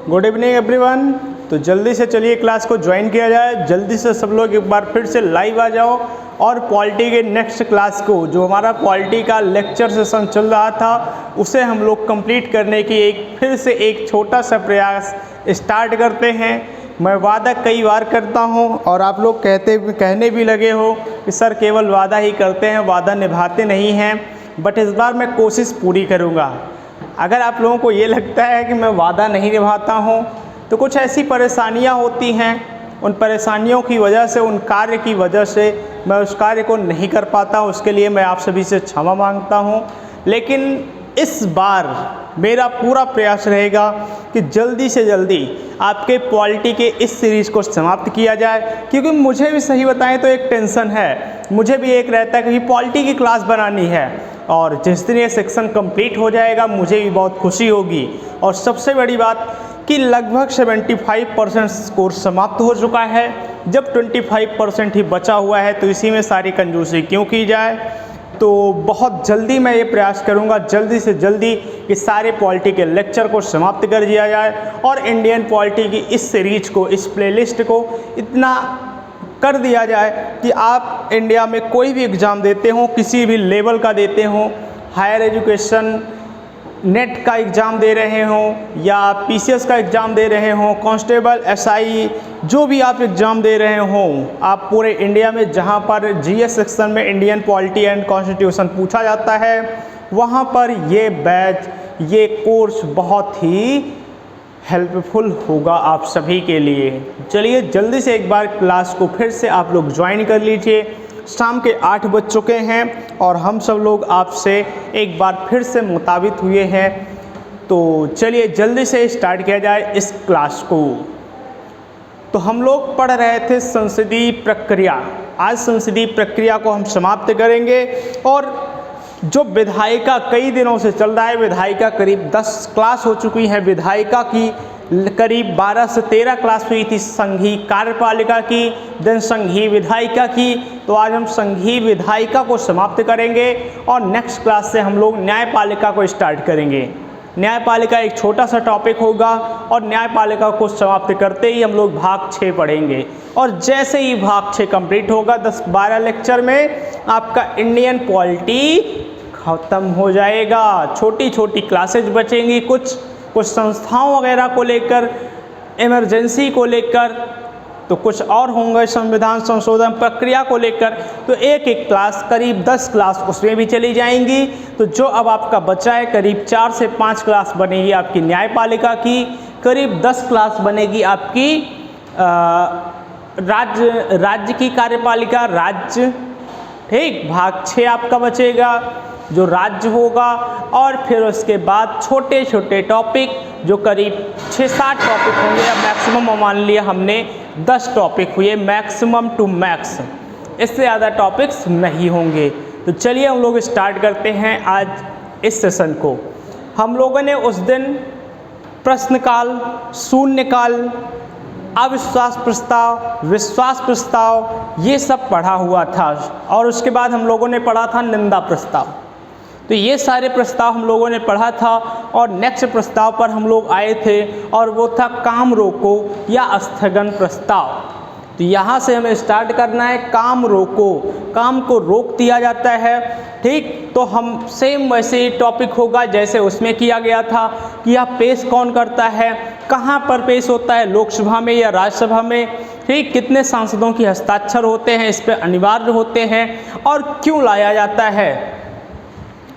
Good evening everyone. तो जल्दी से चलिए क्लास को ज्वाइन किया जाए। जल्दी से सब लोग एक बार फिर से लाइव आ जाओ और पॉलिटी के नेक्स्ट क्लास को, जो हमारा पॉलिटी का लेक्चर सेशन चल रहा था, उसे हम लोग कंप्लीट करने की फिर से एक छोटा सा प्रयास स्टार्ट करते हैं। मैं वादा कई बार करता हूं और आप लोग कहने भी लगे हो कि सर केवल वादा ही करते हैं, वादा निभाते नहीं हैं। बट इस बार मैं कोशिश पूरी करूंगा। अगर आप लोगों को ये लगता है कि मैं वादा नहीं निभाता हूं, तो कुछ ऐसी परेशानियां होती हैं, उन परेशानियों की वजह से, उन कार्य की वजह से मैं उस कार्य को नहीं कर पाता हूं। उसके लिए मैं आप सभी से क्षमा मांगता हूं। लेकिन इस बार मेरा पूरा प्रयास रहेगा कि जल्दी से जल्दी आपके पॉलिटी के इस सीरीज़ को समाप्त किया जाए, क्योंकि मुझे भी सही बताएं तो एक टेंशन है, मुझे भी एक रहता है कि पॉलिटी की क्लास बनानी है, और जिस दिन ये सेक्शन कंप्लीट हो जाएगा मुझे भी बहुत खुशी होगी। और सबसे बड़ी बात कि लगभग 75% कोर्स समाप्त हो चुका है। जब 25% ही बचा हुआ है तो इसी में सारी कंजूसी क्यों की जाए। तो बहुत जल्दी मैं ये प्रयास करूंगा, जल्दी से जल्दी कि सारे पॉलिटी के लेक्चर को समाप्त कर दिया जाए और इंडियन पॉलिटी की इस सीरीज को, इस प्लेलिस्ट को इतना कर दिया जाए कि आप इंडिया में कोई भी एग्ज़ाम देते हो, किसी भी लेवल का देते हो, हायर एजुकेशन नेट का एग्ज़ाम दे रहे हों या पीसीएस का एग्ज़ाम दे रहे हों, कांस्टेबल, एसआई, जो भी आप एग्ज़ाम दे रहे हों, आप पूरे इंडिया में जहां पर जीएस सेक्शन में इंडियन पॉलिटी एंड कॉन्स्टिट्यूशन पूछा जाता है, वहां पर ये बैच, ये कोर्स बहुत ही हेल्पफुल होगा आप सभी के लिए। चलिए जल्दी से एक बार क्लास को फिर से आप लोग ज्वाइन कर लीजिए। शाम के 8 बज चुके हैं और हम सब लोग आपसे एक बार फिर से मुताबित हुए हैं। तो चलिए जल्दी से स्टार्ट किया जाए इस क्लास को। तो हम लोग पढ़ रहे थे संसदीय प्रक्रिया। आज संसदीय प्रक्रिया को हम समाप्त करेंगे। और जो विधायिका कई दिनों से चल रहा है, विधायिका करीब 10 क्लास हो चुकी है, विधायिका की करीब 12 से 13 क्लास हुई थी, संघीय कार्यपालिका की, देन संघीय विधायिका की। तो आज हम संघीय विधायिका को समाप्त करेंगे और नेक्स्ट क्लास से हम लोग न्यायपालिका को स्टार्ट करेंगे। न्यायपालिका एक छोटा सा टॉपिक होगा और न्यायपालिका को समाप्त करते ही हम लोग भाग 6 पढ़ेंगे। और जैसे ही भाग 6 कंप्लीट होगा 10-12 लेक्चर में, आपका इंडियन पॉलिटी ख़त्म हो जाएगा। छोटी छोटी क्लासेज बचेंगी, कुछ संस्थाओं वगैरह को लेकर, इमरजेंसी को लेकर, तो कुछ और होंगे संविधान संशोधन प्रक्रिया को लेकर। तो एक एक क्लास, करीब 10 क्लास उसमें भी चली जाएंगी। तो जो अब आपका बचा है, करीब 4 से 5 क्लास बनेगी आपकी न्यायपालिका की, करीब 10 क्लास बनेगी आपकी राज्य की कार्यपालिका, राज्य, ठीक। भाग 6 आपका बचेगा जो राज्य होगा। और फिर उसके बाद छोटे छोटे टॉपिक जो करीब 6-7 टॉपिक होंगे, या मैक्सिमम मान लिया हमने 10 टॉपिक हुए, मैक्सिमम टू मैक्स, इससे ज़्यादा टॉपिक्स नहीं होंगे। तो चलिए हम लोग स्टार्ट करते हैं आज इस सेशन को। हम लोगों ने उस दिन प्रश्नकाल, शून्यकाल, अविश्वास प्रस्ताव, विश्वास प्रस्ताव, ये सब पढ़ा हुआ था। और उसके बाद हम लोगों ने पढ़ा था निंदा प्रस्ताव। तो ये सारे प्रस्ताव हम लोगों ने पढ़ा था। और नेक्स्ट प्रस्ताव पर हम लोग आए थे और वो था काम रोको या स्थगन प्रस्ताव। तो यहाँ से हमें स्टार्ट करना है। काम रोको, काम को रोक दिया जाता है, ठीक। तो हम सेम वैसे ही टॉपिक होगा जैसे उसमें किया गया था कि यह पेश कौन करता है, कहाँ पर पेश होता है, लोकसभा में या राज्यसभा में, ठीक। कितने सांसदों की हस्ताक्षर होते हैं, इस पर अनिवार्य होते हैं, और क्यों लाया जाता है,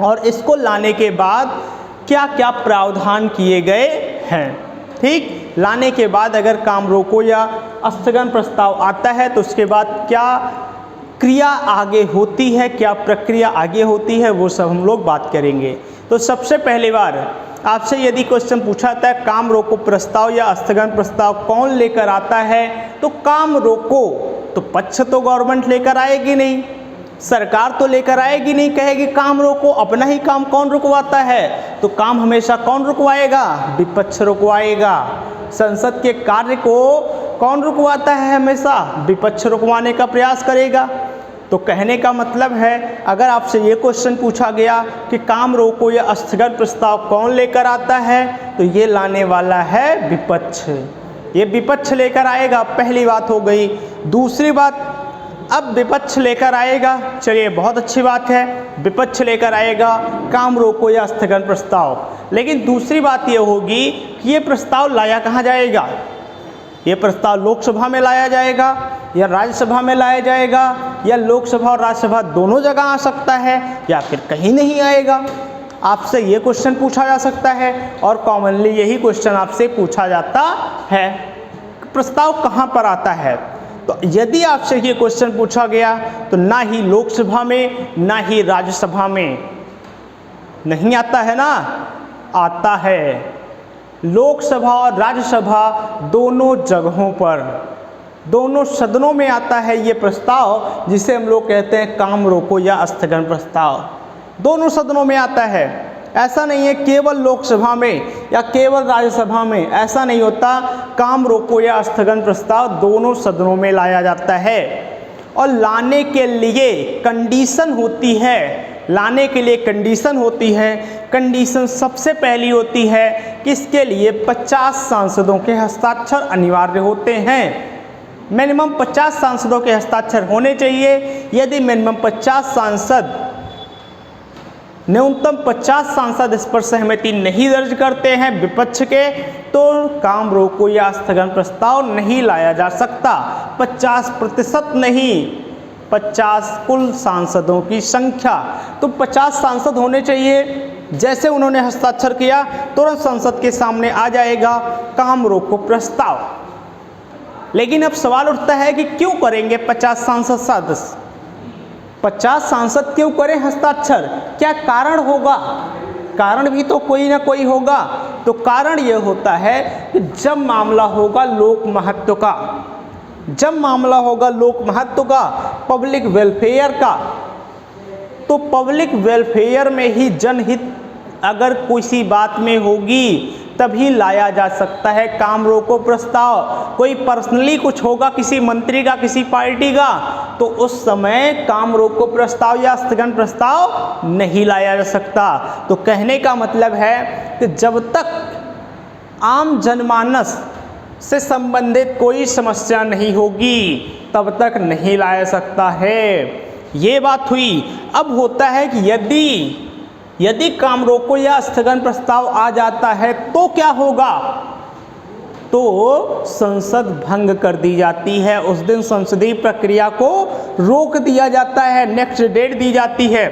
और इसको लाने के बाद क्या क्या प्रावधान किए गए हैं, ठीक। लाने के बाद अगर काम रोको या स्थगन प्रस्ताव आता है तो उसके बाद क्या क्रिया आगे होती है, क्या प्रक्रिया आगे होती है, वो सब हम लोग बात करेंगे। तो सबसे पहली बार आपसे यदि क्वेश्चन पूछा जाता है काम रोको प्रस्ताव या स्थगन प्रस्ताव कौन लेकर आता है, तो काम रोको तो पक्ष तो गवर्नमेंट लेकर आएगी नहीं, सरकार तो लेकर आएगी नहीं, कहेगी काम रोको। अपना ही काम कौन रुकवाता है, तो काम हमेशा कौन रुकवाएगा, विपक्ष रुकवाएगा। संसद के कार्य को कौन रुकवाता है, हमेशा विपक्ष रुकवाने का प्रयास करेगा। तो कहने का मतलब है अगर आपसे ये क्वेश्चन पूछा गया कि काम रोको या स्थगन प्रस्ताव कौन लेकर आता है, तो ये लाने वाला है विपक्ष। ये विपक्ष लेकर आएगा, पहली बात हो गई। दूसरी बात, अब विपक्ष लेकर आएगा, चलिए बहुत अच्छी बात है, विपक्ष लेकर आएगा काम रोको या स्थगन प्रस्ताव। लेकिन दूसरी बात ये होगी कि ये प्रस्ताव लाया कहाँ जाएगा? ये प्रस्ताव लोकसभा में लाया जाएगा या राज्यसभा में लाया जाएगा, या लोकसभा और राज्यसभा दोनों जगह आ सकता है, या फिर कहीं नहीं आएगा? आपसे ये क्वेश्चन पूछा जा सकता है और कॉमनली यही क्वेश्चन आपसे पूछा जाता है, प्रस्ताव कहाँ पर आता है। तो यदि आपसे ये क्वेश्चन पूछा गया तो ना ही लोकसभा में ना ही राज्यसभा में, नहीं आता है ना, आता है लोकसभा और राज्यसभा दोनों जगहों पर, दोनों सदनों में आता है ये प्रस्ताव, जिसे हम लोग कहते हैं काम रोको या स्थगन प्रस्ताव। दोनों सदनों में आता है, ऐसा नहीं है केवल लोकसभा में या केवल राज्यसभा में, ऐसा नहीं होता। काम रोको या स्थगन प्रस्ताव दोनों सदनों में लाया जाता है और लाने के लिए कंडीशन होती है, लाने के लिए कंडीशन होती है। कंडीशन सबसे पहली होती है कि इसके लिए 50 सांसदों के हस्ताक्षर अनिवार्य होते हैं। मिनिमम 50 सांसदों के हस्ताक्षर होने चाहिए। यदि मिनिमम 50 सांसद, न्यूनतम 50 सांसद इस पर सहमति नहीं दर्ज करते हैं विपक्ष के, तो काम रोको या स्थगन प्रस्ताव नहीं लाया जा सकता। 50% नहीं, 50 कुल सांसदों की संख्या, तो 50 सांसद होने चाहिए। जैसे उन्होंने हस्ताक्षर किया तुरंत संसद के सामने आ जाएगा काम रोको प्रस्ताव। लेकिन अब सवाल उठता है कि क्यों करेंगे 50 सांसद सदस्य, 50 सांसद क्यों करें हस्ताक्षर, क्या कारण होगा? कारण भी तो कोई ना कोई होगा। तो कारण यह होता है कि जब मामला होगा लोक महत्व का, जब मामला होगा लोक महत्व का, पब्लिक वेलफेयर का, तो पब्लिक वेलफेयर में ही जनहित अगर किसी बात में होगी तभी लाया जा सकता है काम रोको प्रस्ताव। कोई पर्सनली कुछ होगा किसी मंत्री का, किसी पार्टी का, तो उस समय काम रोको प्रस्ताव या स्थगन प्रस्ताव नहीं लाया जा सकता। तो कहने का मतलब है कि जब तक आम जनमानस से संबंधित कोई समस्या नहीं होगी तब तक नहीं लाया सकता है। ये बात हुई। अब होता है कि यदि काम रोको या स्थगन प्रस्ताव आ जाता है तो क्या होगा? तो संसद भंग कर दी जाती है, उस दिन संसदीय प्रक्रिया को रोक दिया जाता है, नेक्स्ट डेट दी जाती है,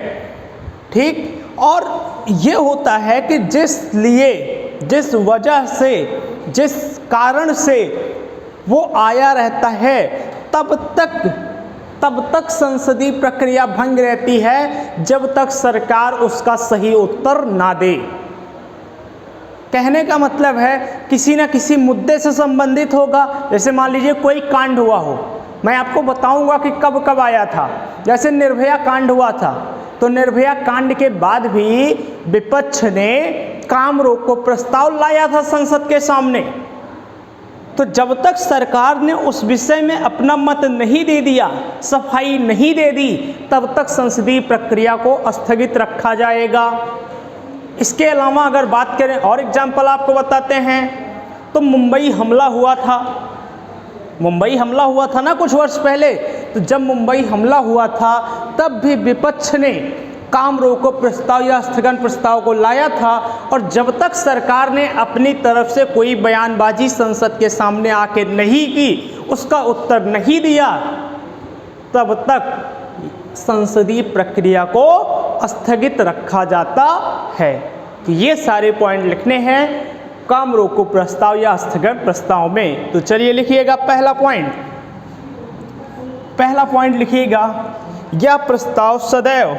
ठीक। और ये होता है कि जिस वजह से, जिस कारण से वो आया रहता है तब तक संसदीय प्रक्रिया भंग रहती है, जब तक सरकार उसका सही उत्तर ना दे। कहने का मतलब है किसी ना किसी मुद्दे से संबंधित होगा। जैसे मान लीजिए कोई कांड हुआ हो, मैं आपको बताऊंगा कि कब कब आया था। जैसे निर्भया कांड हुआ था, तो निर्भया कांड के बाद भी विपक्ष ने काम रोको प्रस्ताव लाया था संसद के सामने। तो जब तक सरकार ने उस विषय में अपना मत नहीं दे दिया, सफाई नहीं दे दी, तब तक संसदीय प्रक्रिया को स्थगित रखा जाएगा। इसके अलावा अगर बात करें और एग्जाम्पल आपको बताते हैं, तो मुंबई हमला हुआ था। मुंबई हमला हुआ था ना कुछ वर्ष पहले। तो जब मुंबई हमला हुआ था तब भी विपक्ष ने काम रोको प्रस्ताव या स्थगन प्रस्ताव को लाया था, और जब तक सरकार ने अपनी तरफ से कोई बयानबाजी संसद के सामने आके नहीं की, उसका उत्तर नहीं दिया, तब तक संसदीय प्रक्रिया को स्थगित रखा जाता है। तो ये सारे पॉइंट लिखने हैं काम रोको प्रस्ताव या स्थगन प्रस्ताव में। तो चलिए लिखिएगा पहला पॉइंट लिखिएगा, यह प्रस्ताव सदैव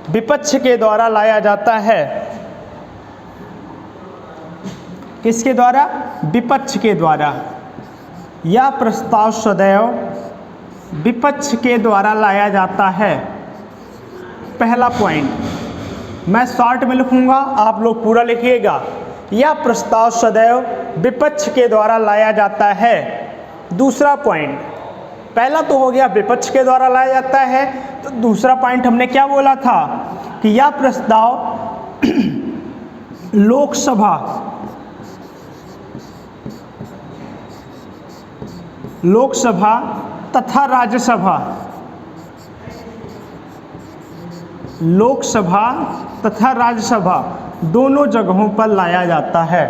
विपक्ष के द्वारा लाया जाता है। किसके द्वारा? विपक्ष के द्वारा। यह प्रस्ताव सदैव विपक्ष के द्वारा लाया जाता है। पहला पॉइंट मैं शॉर्ट में लिखूंगा, आप लोग पूरा लिखिएगा। यह प्रस्ताव सदैव विपक्ष के द्वारा लाया जाता है। दूसरा पॉइंट, पहला तो हो गया विपक्ष के द्वारा लाया जाता है। तो दूसरा पॉइंट हमने क्या बोला था कि यह प्रस्ताव लोकसभा तथा राज्यसभा दोनों जगहों पर लाया जाता है।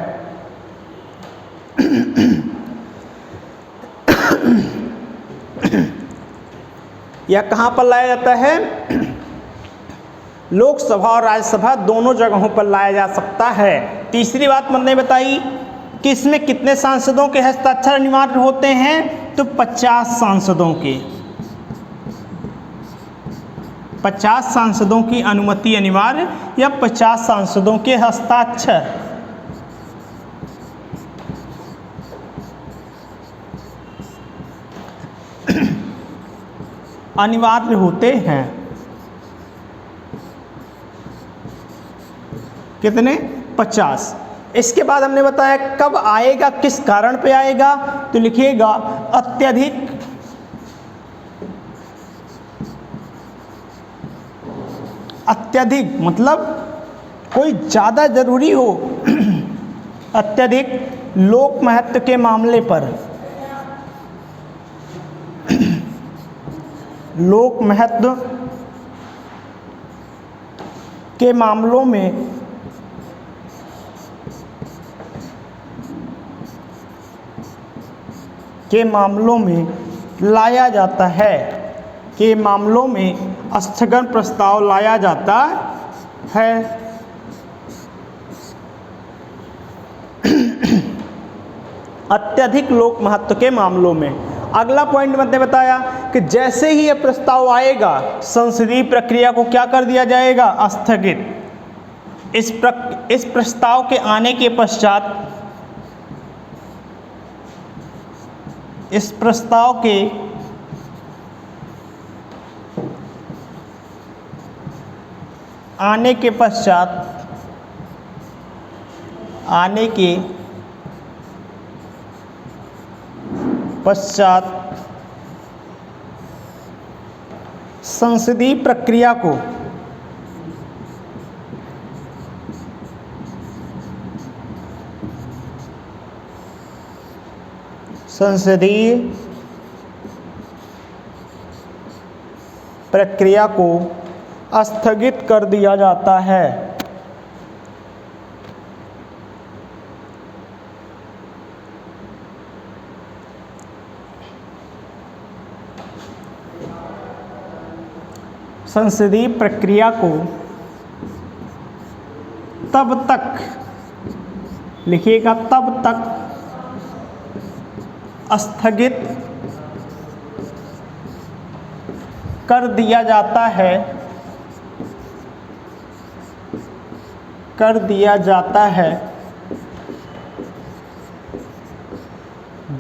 यह कहाँ पर लाया जाता है? लोकसभा और राज्यसभा दोनों जगहों पर लाया जा सकता है। तीसरी बात मैंने बताई कि इसमें कितने सांसदों के हस्ताक्षर अनिवार्य होते हैं? तो 50 सांसदों के, 50 सांसदों की अनुमति अनिवार्य या 50 सांसदों के हस्ताक्षर अनिवार्य होते हैं। कितने? 50। इसके बाद हमने बताया कब आएगा, किस कारण पे आएगा, तो लिखिएगा अत्यधिक मतलब कोई ज़्यादा जरूरी हो, अत्यधिक लोक महत्व के मामले पर, लोक महत्व के मामलों में लाया जाता है, के मामलों में स्थगन प्रस्ताव लाया जाता है। अत्यधिक लोक महत्व के मामलों में। अगला पॉइंट मैंने बताया कि जैसे ही यह प्रस्ताव आएगा संसदीय प्रक्रिया को क्या कर दिया जाएगा? स्थगित। इस प्रस्ताव के आने के पश्चात आने के पश्चात संसदीय प्रक्रिया को स्थगित कर दिया जाता है। संसदीय प्रक्रिया को तब तक, लिखिएगा, तब तक स्थगित कर दिया जाता है,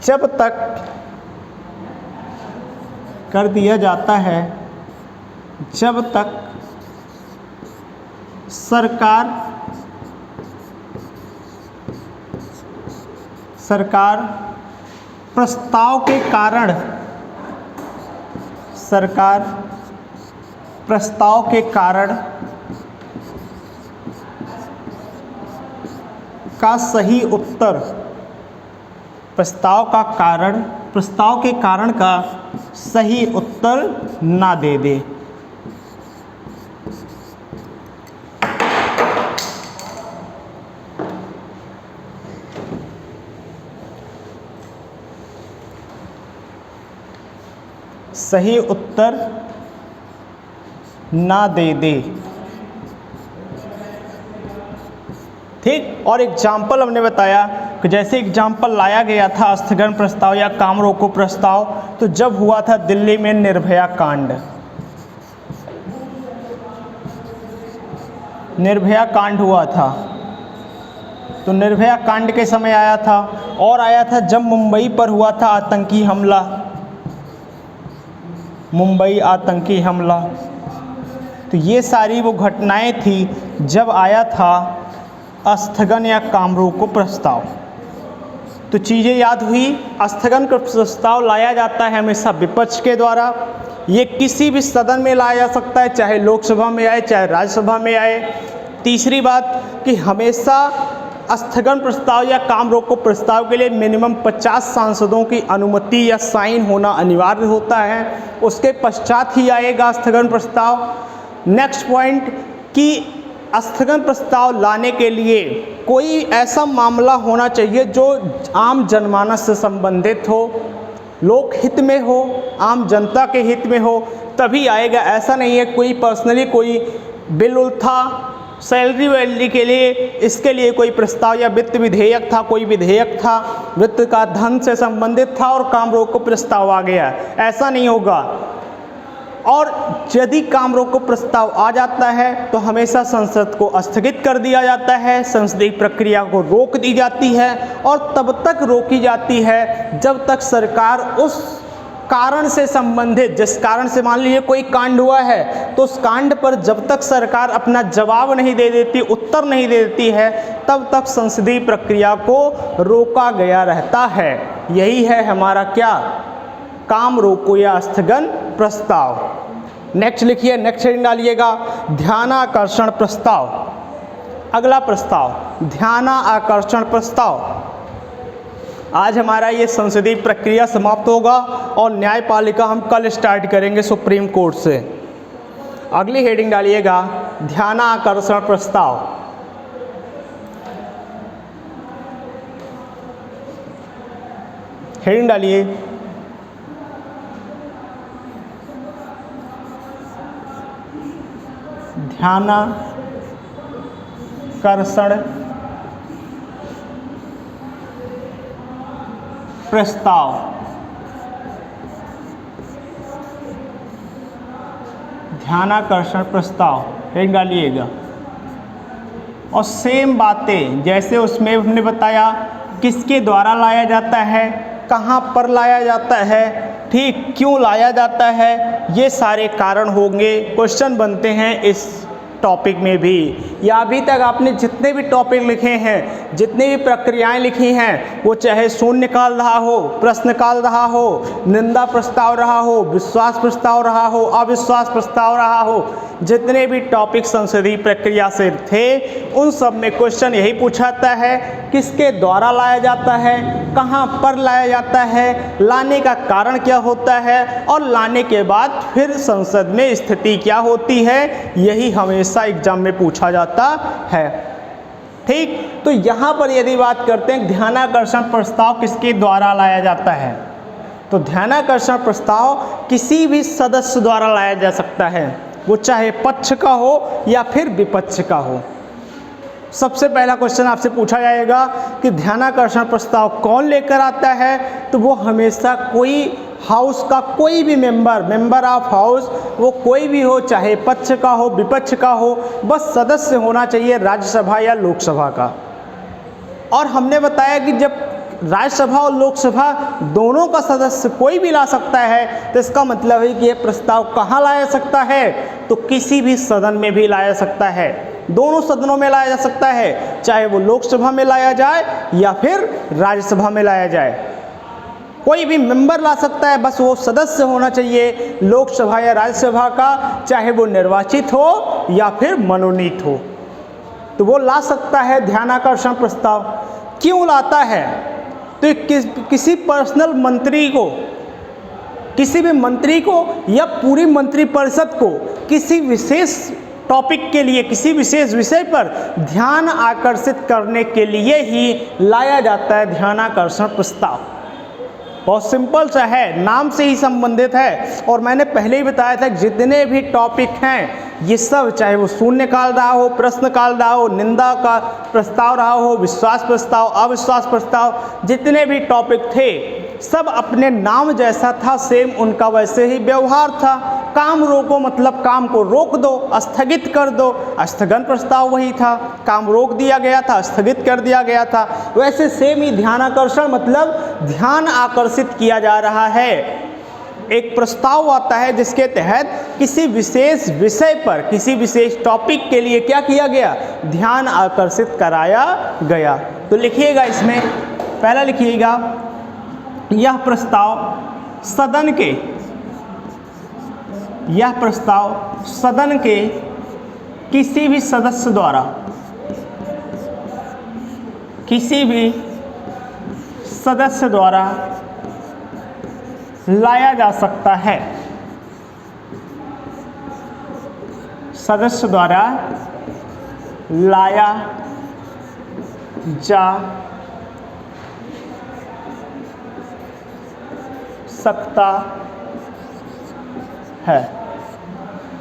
जब तक सरकार प्रस्ताव के कारण का सही उत्तर, प्रस्ताव के कारण का सही उत्तर ना दे दे। सही उत्तर ना दे दे। ठीक। और एग्जाम्पल हमने बताया कि जैसे एग्जाम्पल लाया गया था स्थगन प्रस्ताव या काम रोको प्रस्ताव, तो जब हुआ था दिल्ली में निर्भया कांड हुआ था, तो निर्भया कांड के समय आया था। और आया था जब मुंबई पर हुआ था आतंकी हमला, तो ये सारी वो घटनाएं थी जब आया था स्थगन या काम रोको प्रस्ताव। तो चीज़ें याद हुई। स्थगन का प्रस्ताव लाया जाता है हमेशा विपक्ष के द्वारा। ये किसी भी सदन में लाया जा सकता है, चाहे लोकसभा में आए चाहे राज्यसभा में आए। तीसरी बात कि हमेशा स्थगन प्रस्ताव या काम रोको प्रस्ताव के लिए मिनिमम 50 सांसदों की अनुमति या साइन होना अनिवार्य होता है, उसके पश्चात ही आएगा स्थगन प्रस्ताव। नेक्स्ट पॉइंट कि स्थगन प्रस्ताव लाने के लिए कोई ऐसा मामला होना चाहिए जो आम जनमानस से संबंधित हो, लोक हित में हो, आम जनता के हित में हो, तभी आएगा। ऐसा नहीं है कोई पर्सनली कोई बिल उल था सैलरी वैलरी के लिए, इसके लिए कोई प्रस्ताव या वित्त विधेयक था, कोई विधेयक था वित्त का धन से संबंधित था और काम रोको प्रस्ताव आ गया, ऐसा नहीं होगा। और यदि काम रोको प्रस्ताव आ जाता है तो हमेशा संसद को स्थगित कर दिया जाता है, संसदीय प्रक्रिया को रोक दी जाती है और तब तक रोकी जाती है जब तक सरकार उस कारण से संबंधित, जिस कारण से मान लीजिए कोई कांड हुआ है तो उस कांड पर जब तक सरकार अपना जवाब नहीं दे देती, उत्तर नहीं दे देती है, तब तक संसदीय प्रक्रिया को रोका गया रहता है। यही है हमारा क्या, काम रोको या स्थगन प्रस्ताव। नेक्स्ट लिखिए, नेक्स्ट हेडिंग डालिएगा ध्यानाकर्षण प्रस्ताव। अगला प्रस्ताव ध्यानाकर्षण प्रस्ताव। आज हमारा ये संसदीय प्रक्रिया समाप्त होगा और न्यायपालिका हम कल स्टार्ट करेंगे सुप्रीम कोर्ट से। अगली हेडिंग डालिएगा ध्यानाकर्षण प्रस्ताव। हेडिंग डालिए ध्यानाकर्षण प्रस्ताव। ध्यानाकर्षण प्रस्ताव हेडिंग डालिएगा। और सेम बातें जैसे उसमें हमने बताया किसके द्वारा लाया जाता है, कहाँ पर लाया जाता है, ठीक क्यों लाया जाता है, ये सारे कारण होंगे, क्वेश्चन बनते हैं इस टॉपिक में भी। या अभी तक आपने जितने भी टॉपिक लिखे हैं, जितनी भी प्रक्रियाएं लिखी हैं, वो चाहे शून्यकाल रहा हो, प्रश्नकाल रहा हो, निंदा प्रस्ताव रहा हो, विश्वास प्रस्ताव रहा हो, अविश्वास प्रस्ताव रहा हो, जितने भी टॉपिक संसदीय प्रक्रिया से थे उन सब में क्वेश्चन यही पूछाता है किसके द्वारा लाया जाता है, कहाँ पर लाया जाता है, लाने का कारण क्या होता है और लाने के बाद फिर संसद में स्थिति क्या होती है, यही हमेशा एग्जाम में पूछा जाता है। ठीक, तो यहाँ पर यदि बात करते हैं ध्यानाकर्षण प्रस्ताव किसके द्वारा लाया जाता है, तो ध्यानाकर्षण प्रस्ताव किसी भी सदस्य द्वारा लाया जा सकता है, वो चाहे पक्ष का हो या फिर विपक्ष का हो। सबसे पहला क्वेश्चन आपसे पूछा जाएगा कि ध्यानाकर्षण प्रस्ताव कौन लेकर आता है, तो वो हमेशा कोई हाउस का कोई भी मेंबर ऑफ हाउस, वो कोई भी हो, चाहे पक्ष का हो विपक्ष का हो, बस सदस्य होना चाहिए राज्यसभा या लोकसभा का। और हमने बताया कि जब राज्यसभा और लोकसभा दोनों का सदस्य कोई भी ला सकता है तो इसका मतलब है कि ये प्रस्ताव कहाँ लाया जा सकता है, तो किसी भी सदन में भी लाया जा सकता है, दोनों सदनों में लाया जा सकता है, चाहे वो लोकसभा में लाया जाए या फिर राज्यसभा में लाया जाए। कोई भी मेंबर ला सकता है, बस वो सदस्य होना चाहिए लोकसभा या राज्यसभा का, चाहे वो निर्वाचित हो या फिर मनोनीत हो, तो वो ला सकता है ध्यानाकर्षण प्रस्ताव। क्यों लाता है, तो किसी पर्सनल मंत्री को, किसी भी मंत्री को या पूरी मंत्रिपरिषद को किसी विशेष टॉपिक के लिए, किसी विशेष विषय पर ध्यान आकर्षित करने के लिए ही लाया जाता है ध्यानाकर्षण प्रस्ताव। बहुत सिंपल सा है, नाम से ही संबंधित है। और मैंने पहले ही बताया था जितने भी टॉपिक हैं ये सब, चाहे वो शून्यकाल रहा हो, प्रश्नकाल रहा हो, निंदा का प्रस्ताव रहा हो, विश्वास प्रस्ताव, अविश्वास प्रस्ताव, जितने भी टॉपिक थे सब अपने नाम जैसा था, सेम उनका वैसे ही व्यवहार था। काम रोको मतलब काम को रोक दो, स्थगित कर दो, स्थगन प्रस्ताव वही था, काम रोक दिया गया था, स्थगित कर दिया गया था। वैसे सेम ही ध्यानाकर्षण मतलब ध्यान आकर्षित किया जा रहा है। एक प्रस्ताव आता है जिसके तहत किसी विशेष विषय पर, किसी विशेष टॉपिक के लिए क्या किया गया, ध्यान आकर्षित कराया गया। तो लिखिएगा इसमें पहला लिखिएगा, यह प्रस्ताव सदन के किसी भी सदस्य द्वारा लाया जा सकता है। सदस्य द्वारा लाया जा सकता है।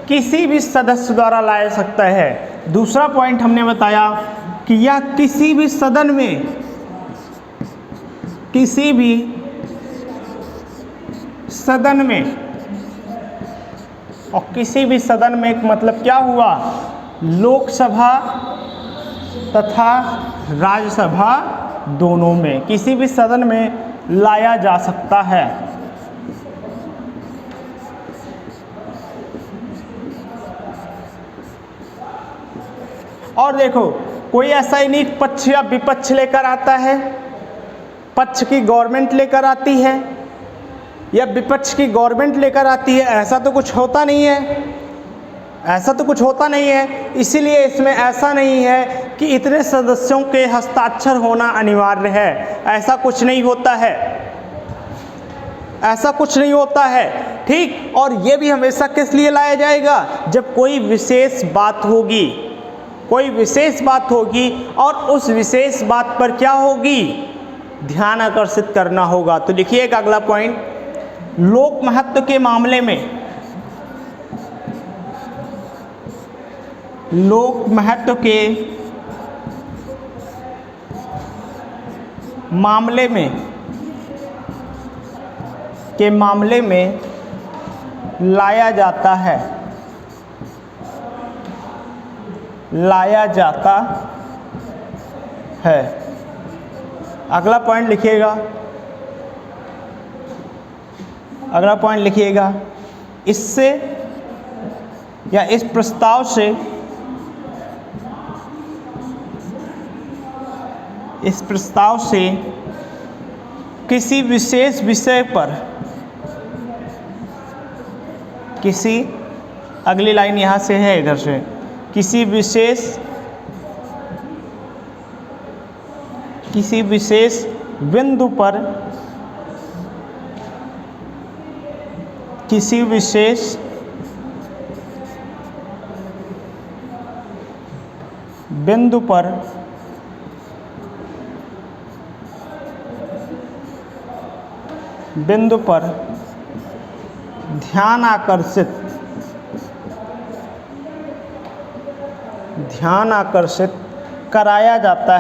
किसी भी सदस्य द्वारा लाया सकता है। दूसरा पॉइंट हमने बताया कि यह किसी भी सदन में और किसी भी सदन में मतलब क्या हुआ, लोकसभा तथा राज्यसभा दोनों में, किसी भी सदन में लाया जा सकता है। और देखो, कोई ऐसा ही नहीं पक्ष या विपक्ष लेकर आता है, पक्ष की गवर्नमेंट लेकर आती है या विपक्ष की गवर्नमेंट लेकर आती है, ऐसा तो कुछ होता नहीं है। इसीलिए इसमें ऐसा नहीं है कि इतने सदस्यों के हस्ताक्षर होना अनिवार्य है, ऐसा कुछ नहीं होता है, ठीक। और ये भी हमेशा किस लिए लाया जाएगा, जब कोई विशेष बात होगी और उस विशेष बात पर क्या होगी, ध्यान आकर्षित करना होगा। तो लिखिएगा अगला पॉइंट, लोक महत्व के मामले में लाया जाता है। अगला पॉइंट लिखिएगा, इससे या इस प्रस्ताव से किसी विशेष विषय पर, अगली लाइन यहाँ से है, इधर से, किसी विशेष बिंदु पर ध्यान आकर्षित कराया जाता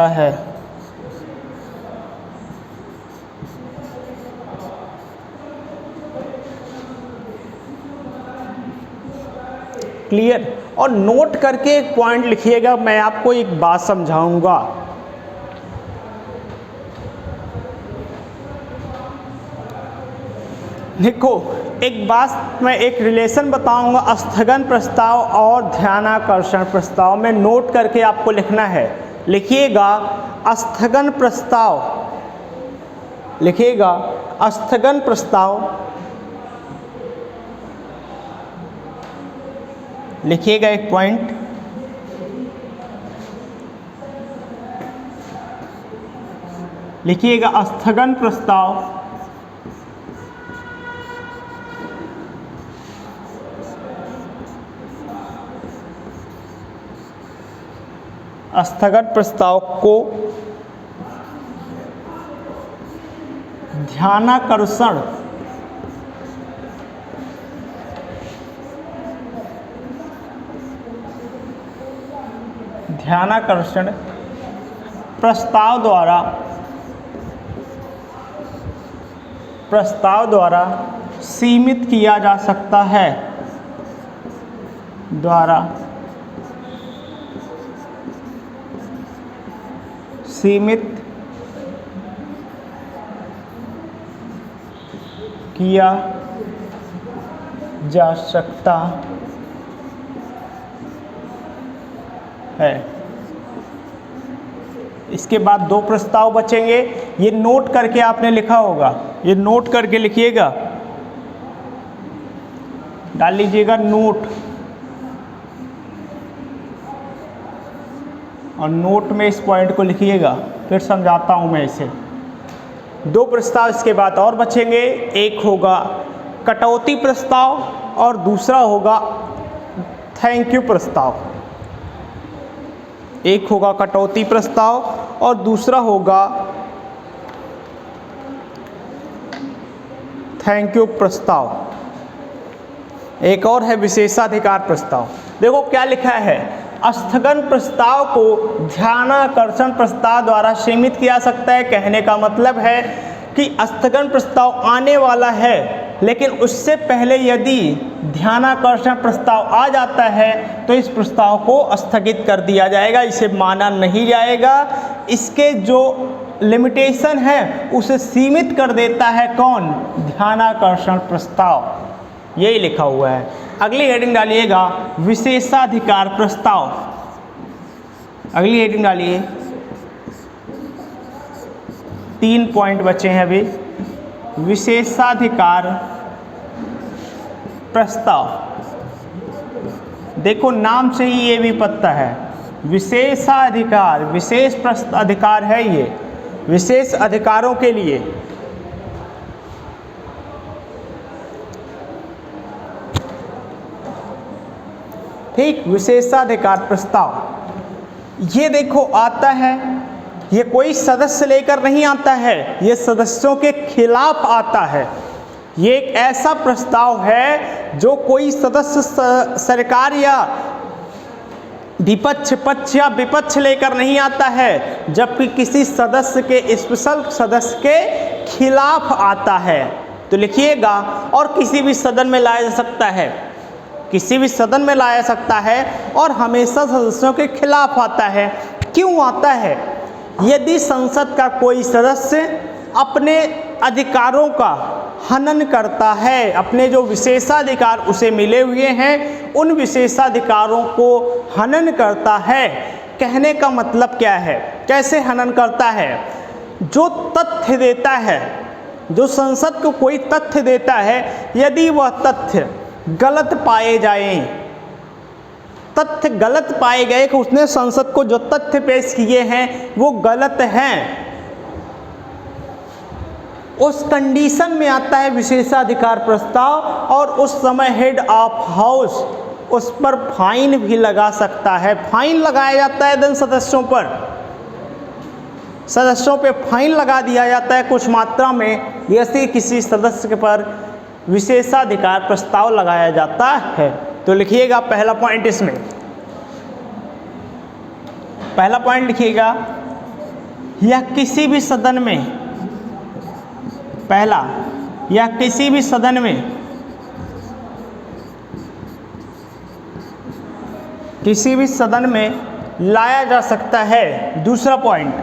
है। क्लियर। और नोट करके एक पॉइंट लिखिएगा, मैं आपको एक बात समझाऊंगा। देखो, मैं एक रिलेशन बताऊंगा स्थगन प्रस्ताव और ध्यानाकर्षण प्रस्ताव में, नोट करके आपको लिखना है। लिखिएगा स्थगन प्रस्ताव, लिखिएगा एक पॉइंट, लिखिएगा स्थगन प्रस्ताव को ध्यानाकर्षण प्रस्ताव द्वारा सीमित किया जा सकता है। किया जा सकता है। इसके बाद दो प्रस्ताव बचेंगे, ये नोट करके आपने लिखा होगा, ये नोट करके लिखिएगा, डाल लीजिएगा नोट, और नोट में इस पॉइंट को लिखिएगा, फिर समझाता हूँ मैं इसे। दो प्रस्ताव इसके बाद और बचेंगे, एक होगा कटौती प्रस्ताव और दूसरा होगा थैंक यू प्रस्ताव। एक होगा कटौती प्रस्ताव और दूसरा होगा थैंक यू प्रस्ताव। एक और है विशेषाधिकार प्रस्ताव। देखो क्या लिखा है, स्थगन प्रस्ताव को ध्यानाकर्षण प्रस्ताव द्वारा सीमित किया जा सकता है। कहने का मतलब है कि स्थगन प्रस्ताव आने वाला है, लेकिन उससे पहले यदि ध्यानाकर्षण प्रस्ताव आ जाता है तो इस प्रस्ताव को स्थगित कर दिया जाएगा, इसे माना नहीं जाएगा। इसके जो लिमिटेशन है उसे सीमित कर देता है कौन, ध्यानाकर्षण प्रस्ताव, यही लिखा हुआ है। अगली हेडिंग डालिएगा विशेषाधिकार प्रस्ताव। अगली हेडिंग डालिए, 3 पॉइंट बचे हैं अभी। विशेषाधिकार प्रस्ताव, देखो नाम से ही ये भी पता है, विशेषाधिकार, विशेष अधिकार है ये, विशेष अधिकारों के लिए। ठीक, विशेषाधिकार प्रस्ताव ये देखो आता है, ये कोई सदस्य लेकर नहीं आता है, ये सदस्यों के खिलाफ आता है। ये एक ऐसा प्रस्ताव है जो कोई सदस्य सरकार या विपक्ष, पक्ष या विपक्ष लेकर नहीं आता है, जबकि किसी सदस्य के, स्पेशल सदस्य के खिलाफ आता है। तो लिखिएगा, और किसी भी सदन में लाया जा सकता है, किसी भी सदन में लाया जा सकता है, और हमेशा सदस्यों के खिलाफ आता है। क्यों आता है? यदि संसद का कोई सदस्य अपने अधिकारों का हनन करता है, अपने जो विशेषाधिकार उसे मिले हुए हैं उन विशेषाधिकारों को हनन करता है। कहने का मतलब क्या है, कैसे हनन करता है? जो तथ्य देता है, जो संसद को कोई तथ्य देता है, यदि वह तथ्य गलत पाए जाएं, तथ्य गलत पाए गए कि उसने संसद को जो तथ्य पेश किए हैं वो गलत हैं, उस कंडीशन में आता है विशेषाधिकार प्रस्ताव, और उस समय हेड ऑफ हाउस उस पर फाइन भी लगा सकता है। फाइन लगाया जाता है सदस्यों पर, सदस्यों पे फाइन लगा दिया जाता है कुछ मात्रा में, यदि किसी सदस्य के पर विशेषाधिकार प्रस्ताव लगाया जाता है। तो लिखिएगा पहला पॉइंट, इसमें पहला पॉइंट लिखिएगा, यह किसी भी सदन में, पहला, यह किसी भी सदन में, किसी भी सदन में लाया जा सकता है। दूसरा पॉइंट,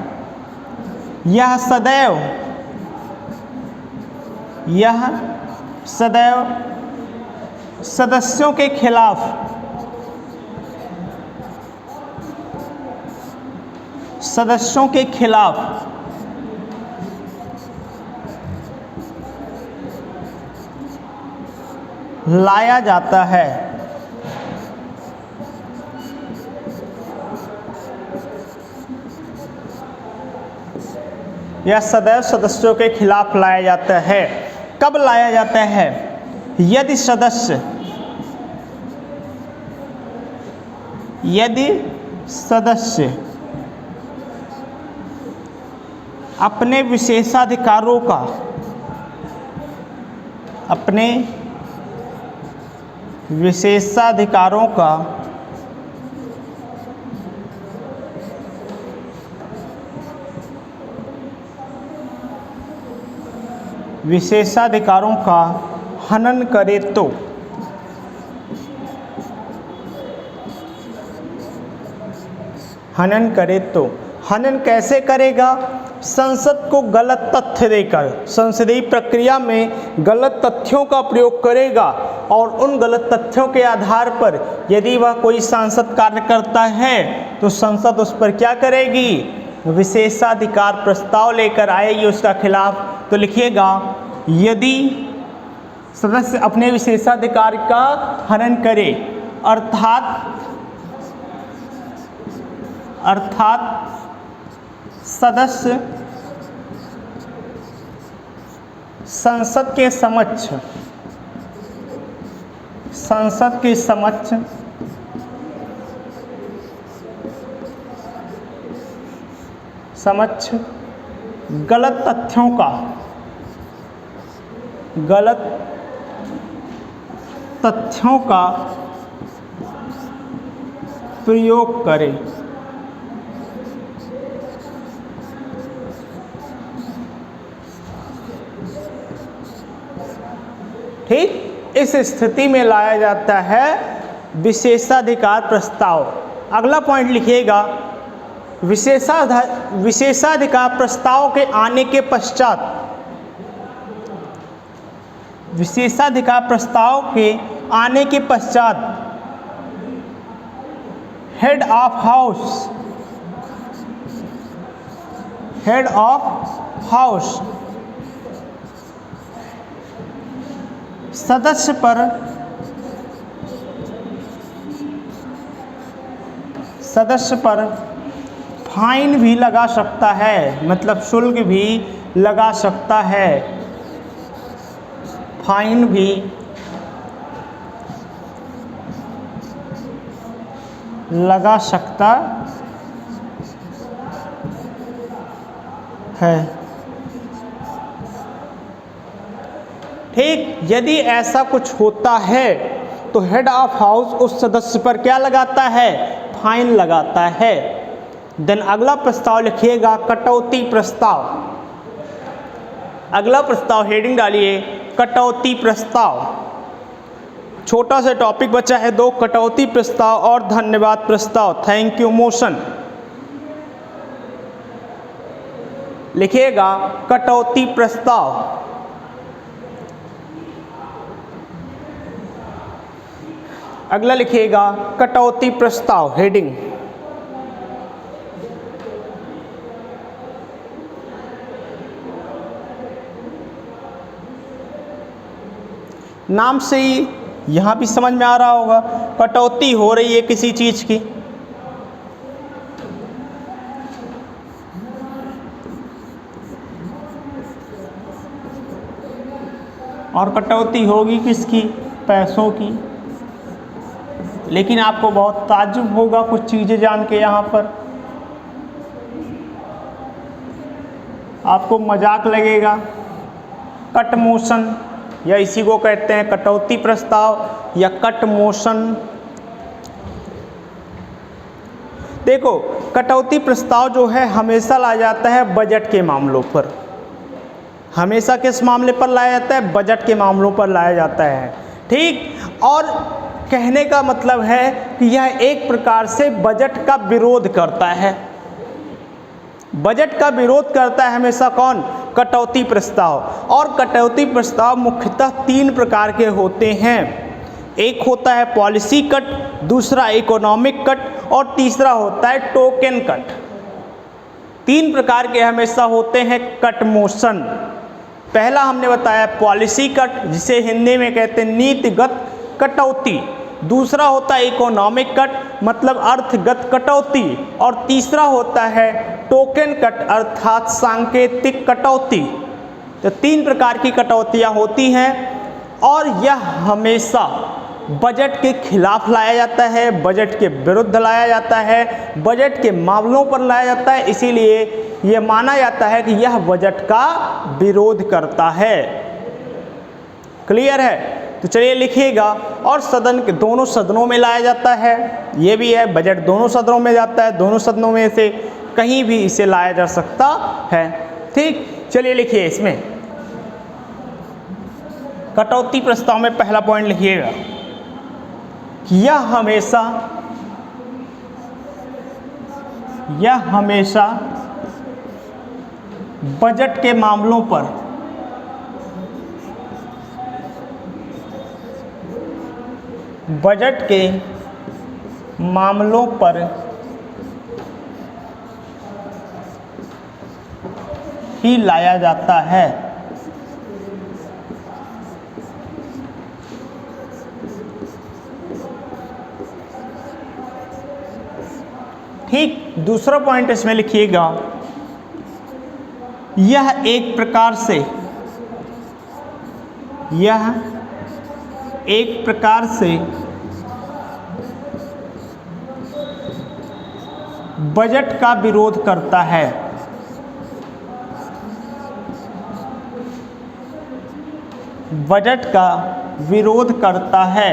यह सदैव, यह सदैव सदस्यों के खिलाफ, सदस्यों के खिलाफ लाया जाता है। यह सदैव सदस्यों के खिलाफ लाया जाता है। कब लाया जाता है? यदि सदस्य, यदि सदस्य अपने विशेषाधिकारों का, अपने विशेषाधिकारों का विशेषाधिकारों का हनन करे तो, हनन करे तो, हनन कैसे करेगा? संसद को गलत तथ्य देकर संसदीय प्रक्रिया में गलत तथ्यों का प्रयोग करेगा और उन गलत तथ्यों के आधार पर यदि वह कोई सांसद कार्य करता है तो संसद उस पर क्या करेगी, विशेषाधिकार प्रस्ताव लेकर आएगी उसका खिलाफ। तो लिखिएगा, यदि सदस्य अपने विशेषाधिकार का हनन करे अर्थात सदस्य संसद के समक्ष गलत तथ्यों का प्रयोग करे। ठीक, इस स्थिति में लाया जाता है विशेषाधिकार प्रस्ताव। अगला पॉइंट लिखिएगा, विशेषाधिकार प्रस्ताव के आने के पश्चात हेड ऑफ सदस्य पर फाइन भी लगा सकता है, मतलब शुल्क भी लगा सकता है, फाइन भी लगा सकता है। ठीक, यदि ऐसा कुछ होता है तो हेड ऑफ हाउस उस सदस्य पर क्या लगाता है, फाइन लगाता है। देन अगला प्रस्ताव लिखिएगा, कटौती प्रस्ताव। अगला प्रस्ताव हेडिंग डालिए, कटौती प्रस्ताव। छोटा सा टॉपिक बचा है दो, कटौती प्रस्ताव और धन्यवाद प्रस्ताव, थैंक यू मोशन। लिखिएगा कटौती प्रस्ताव। अगला लिखिएगा कटौती प्रस्ताव, हेडिंग। नाम से ही यहाँ भी समझ में आ रहा होगा, कटौती हो रही है किसी चीज़ की। और कटौती होगी किसकी, पैसों की। लेकिन आपको बहुत ताज्जुब होगा कुछ चीज़ें जान के, यहाँ पर आपको मजाक लगेगा। कट मोशन, या इसी को कहते हैं कटौती प्रस्ताव या कट मोशन। देखो, कटौती प्रस्ताव जो है हमेशा लाया जाता है बजट के मामलों पर। हमेशा किस मामले पर लाया जाता है, बजट के मामलों पर लाया जाता है। ठीक, और कहने का मतलब है कि यह एक प्रकार से बजट का विरोध करता है। बजट का विरोध करता है हमेशा कौन, कटौती प्रस्ताव। और कटौती प्रस्ताव मुख्यतः तीन प्रकार के होते हैं। एक होता है पॉलिसी कट, दूसरा इकोनॉमिक कट और तीसरा होता है टोकन कट। तीन प्रकार के हमेशा होते हैं कट मोशन। पहला हमने बताया पॉलिसी कट, जिसे हिंदी में कहते हैं नीतिगत कटौती। दूसरा होता है इकोनॉमिक कट, मतलब अर्थगत कटौती। और तीसरा होता है टोकन कट, अर्थात सांकेतिक कटौती। तो तीन प्रकार की कटौतियाँ होती हैं और यह हमेशा बजट के खिलाफ लाया जाता है, बजट के विरुद्ध लाया जाता है, बजट के मामलों पर लाया जाता है। इसीलिए यह माना जाता है कि यह बजट का विरोध करता है। क्लियर है? तो चलिए लिखिएगा। और सदन के दोनों सदनों में लाया जाता है, ये भी है, बजट दोनों सदनों में जाता है, दोनों सदनों में से कहीं भी इसे लाया जा सकता है। ठीक, चलिए लिखिए इसमें कटौती प्रस्ताव में पहला पॉइंट लिखिएगा कि यह हमेशा बजट के मामलों पर ही लाया जाता है। ठीक, दूसरा पॉइंट इसमें लिखिएगा, यह एक प्रकार से बजट का विरोध करता है। बजट का विरोध करता है।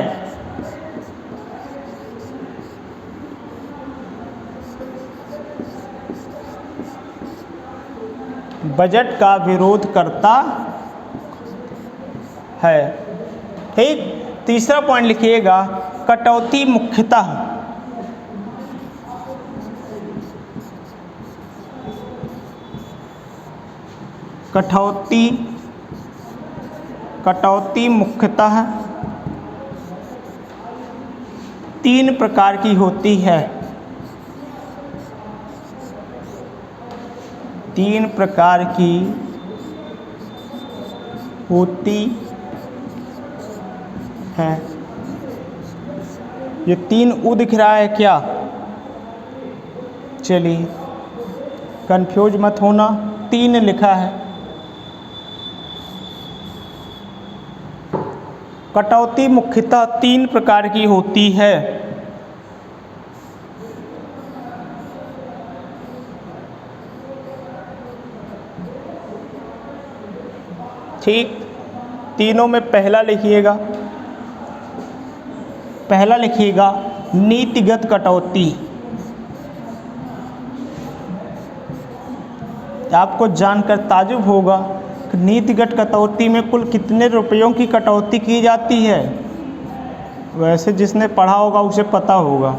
बजट का विरोध करता है। ठीक, तीसरा पॉइंट लिखिएगा, कटौती मुख्यतः तीन प्रकार की होती है। तीन प्रकार की होती है। ये 3 उ दिख रहा है क्या? चलिए कंफ्यूज मत होना, 3 लिखा है। कटौती मुख्यतः 3 प्रकार की होती है। ठीक, तीनों में पहला लिखिएगा नीतिगत कटौती। आपको जानकर ताज्जुब होगा कि नीतिगत कटौती में कुल कितने रुपयों की कटौती की जाती है। वैसे जिसने पढ़ा होगा उसे पता होगा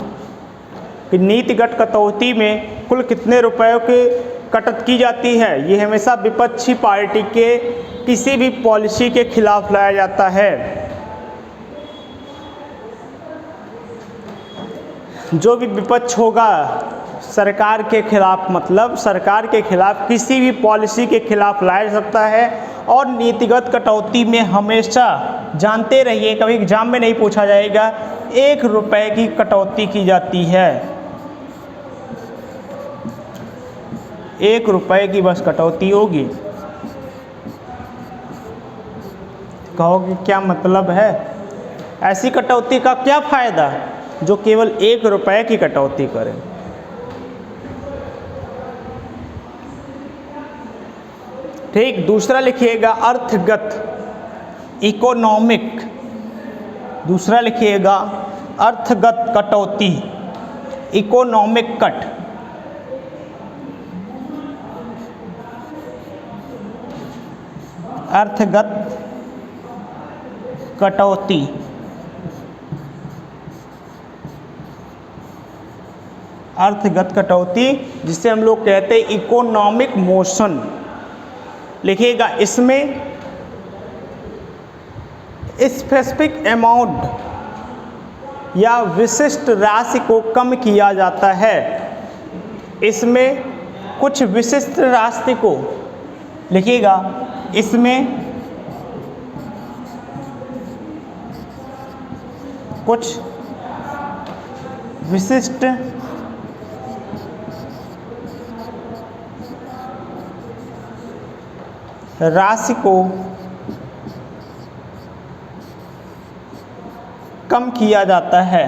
कि नीतिगत कटौती में कुल कितने रुपयों की कटौती की जाती है। ये हमेशा विपक्षी पार्टी के किसी भी पॉलिसी के खिलाफ लाया जाता है। जो भी विपक्ष होगा सरकार के खिलाफ, मतलब सरकार के खिलाफ किसी भी पॉलिसी के खिलाफ लाया जा सकता है। और नीतिगत कटौती में हमेशा जानते रहिए, कभी एग्जाम में नहीं पूछा जाएगा, 1 रुपये की कटौती की जाती है। 1 रुपये की बस कटौती होगी। कहोगे क्या मतलब है? ऐसी कटौती का क्या फ़ायदा जो केवल 1 रुपये की कटौती करे। ठीक, दूसरा लिखिएगा अर्थगत इकोनॉमिक। दूसरा लिखिएगा अर्थगत कटौती, इकोनॉमिक कट। अर्थगत कटौती। अर्थगत कटौती जिसे हम लोग कहते हैं इकोनॉमिक मोशन। लिखिएगा, इसमें स्पेसिफिक अमाउंट या विशिष्ट राशि को कम किया जाता है। इसमें कुछ विशिष्ट राशि को, लिखिएगा, इसमें कुछ विशिष्ट राशि को कम किया जाता है,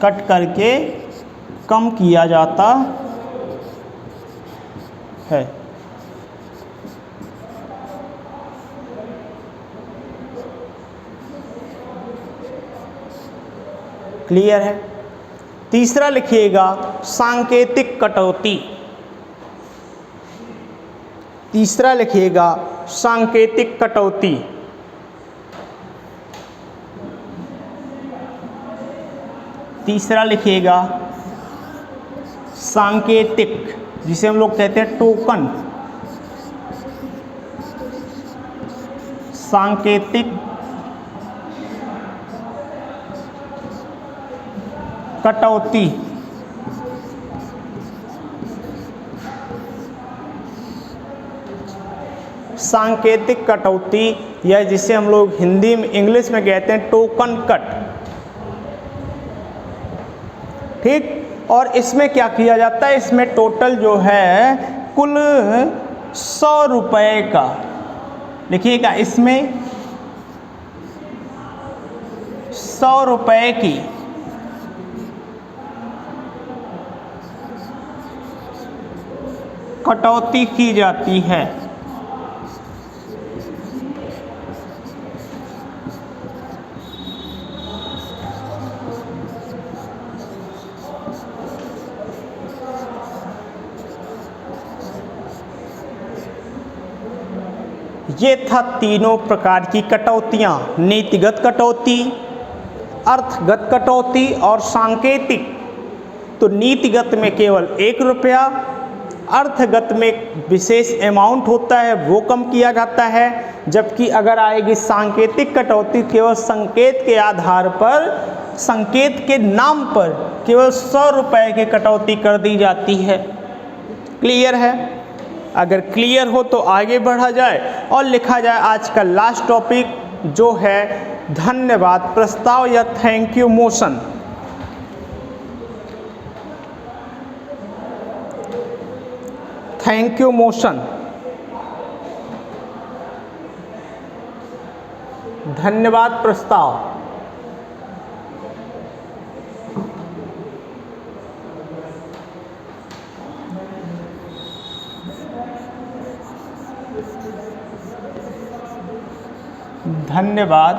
कट करके कम किया जाता है। क्लियर है? तीसरा लिखिएगा सांकेतिक कटौती। तीसरा लिखिएगा सांकेतिक कटौती। तीसरा लिखिएगा सांकेतिक, जिसे हम लोग कहते हैं टोकन। सांकेतिक कटौती। सांकेतिक कटौती, या जिसे हम लोग हिंदी में इंग्लिश में कहते हैं टोकन कट। ठीक, और इसमें क्या किया जाता है, इसमें टोटल जो है कुल 100 रुपये का, लिखिएगा इसमें 100 रुपये की कटौती की जाती है। ये था तीनों प्रकार की कटौतियाँ, नीतिगत कटौती, अर्थगत कटौती और सांकेतिक। तो नीतिगत में केवल 1 रुपया, अर्थगत में विशेष अमाउंट होता है वो कम किया जाता है, जबकि अगर आएगी सांकेतिक कटौती केवल संकेत के आधार पर, संकेत के नाम पर केवल 100 रुपये की कटौती कर दी जाती है। क्लियर है? अगर क्लियर हो तो आगे बढ़ा जाए और लिखा जाए आज का लास्ट टॉपिक जो है धन्यवाद प्रस्ताव या thank you motion. Thank you motion, धन्यवाद प्रस्ताव। धन्यवाद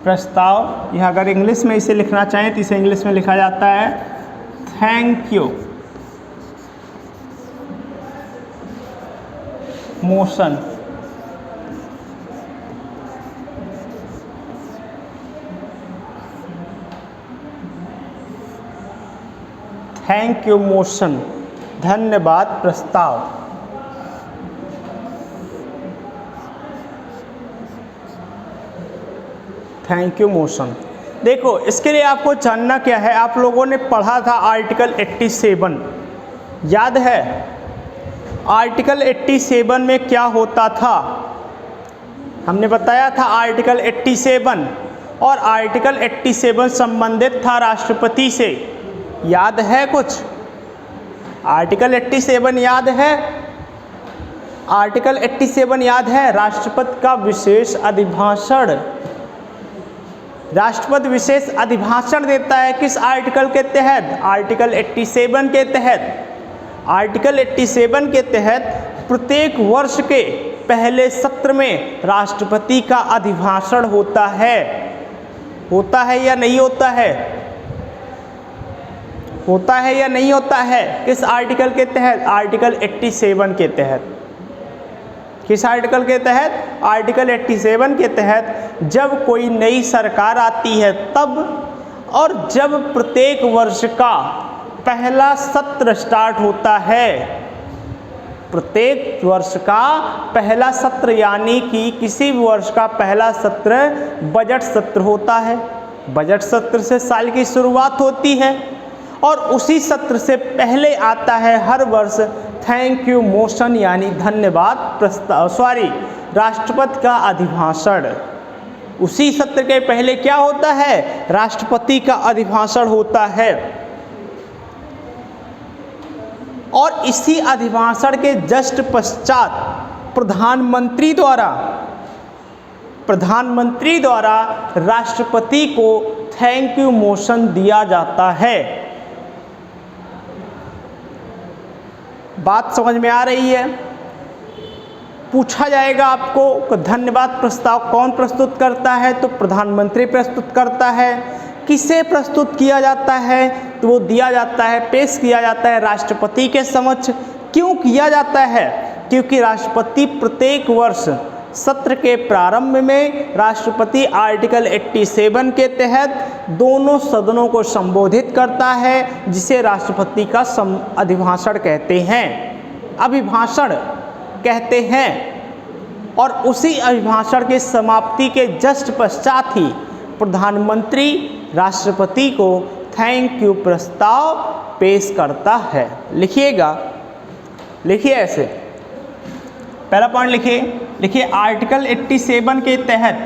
प्रस्ताव। यहाँ अगर इंग्लिश में इसे लिखना चाहें तो इसे इंग्लिश में लिखा जाता है thank you motion. Thank you motion, धन्यवाद प्रस्ताव। Thank you motion. देखो, इसके लिए आपको जानना क्या है, आप लोगों ने पढ़ा था आर्टिकल 87, याद है? आर्टिकल 87 में क्या होता था? हमने बताया था आर्टिकल 87, और आर्टिकल 87 संबंधित था राष्ट्रपति से। याद है कुछ? आर्टिकल 87 याद है? आर्टिकल 87 याद है? राष्ट्रपति का विशेष अभिभाषण। राष्ट्रपति विशेष अभिभाषण देता है किस आर्टिकल के तहत? आर्टिकल 87 के तहत। आर्टिकल 87 के तहत प्रत्येक वर्ष के पहले सत्र में राष्ट्रपति का अभिभाषण होता है। होता है या नहीं होता है? होता है या नहीं होता है? किस आर्टिकल के तहत? आर्टिकल 87 के तहत। किस आर्टिकल के तहत? आर्टिकल 87 के तहत जब कोई नई सरकार आती है तब, और जब प्रत्येक वर्ष का पहला सत्र स्टार्ट होता है, प्रत्येक वर्ष का पहला सत्र, यानी कि किसी भी वर्ष का पहला सत्र बजट सत्र होता है। बजट सत्र से साल की शुरुआत होती है, और उसी सत्र से पहले आता है हर वर्ष थैंक यू मोशन, यानी धन्यवाद प्रस्ताव, राष्ट्रपति का अभिभाषण। उसी सत्र के पहले क्या होता है? राष्ट्रपति का अभिभाषण होता है, और इसी अभिभाषण के जस्ट पश्चात प्रधानमंत्री द्वारा राष्ट्रपति को थैंक यू मोशन दिया जाता है। बात समझ में आ रही है? पूछा जाएगा आपको कि धन्यवाद प्रस्ताव कौन प्रस्तुत करता है, तो प्रधानमंत्री प्रस्तुत करता है। किसे प्रस्तुत किया जाता है? तो वो दिया जाता है, पेश किया जाता है राष्ट्रपति के समक्ष। क्यों किया जाता है? क्योंकि राष्ट्रपति प्रत्येक वर्ष सत्र के प्रारंभ में राष्ट्रपति आर्टिकल 87 के तहत दोनों सदनों को संबोधित करता है, जिसे राष्ट्रपति का अभिभाषण कहते हैं, अभिभाषण कहते हैं। और उसी अभिभाषण के समाप्ति के जस्ट पश्चात ही प्रधानमंत्री राष्ट्रपति को थैंक यू प्रस्ताव पेश करता है। लिखिएगा, लिखिए ऐसे, पहला पॉइंट लिखिए आर्टिकल 87 के तहत,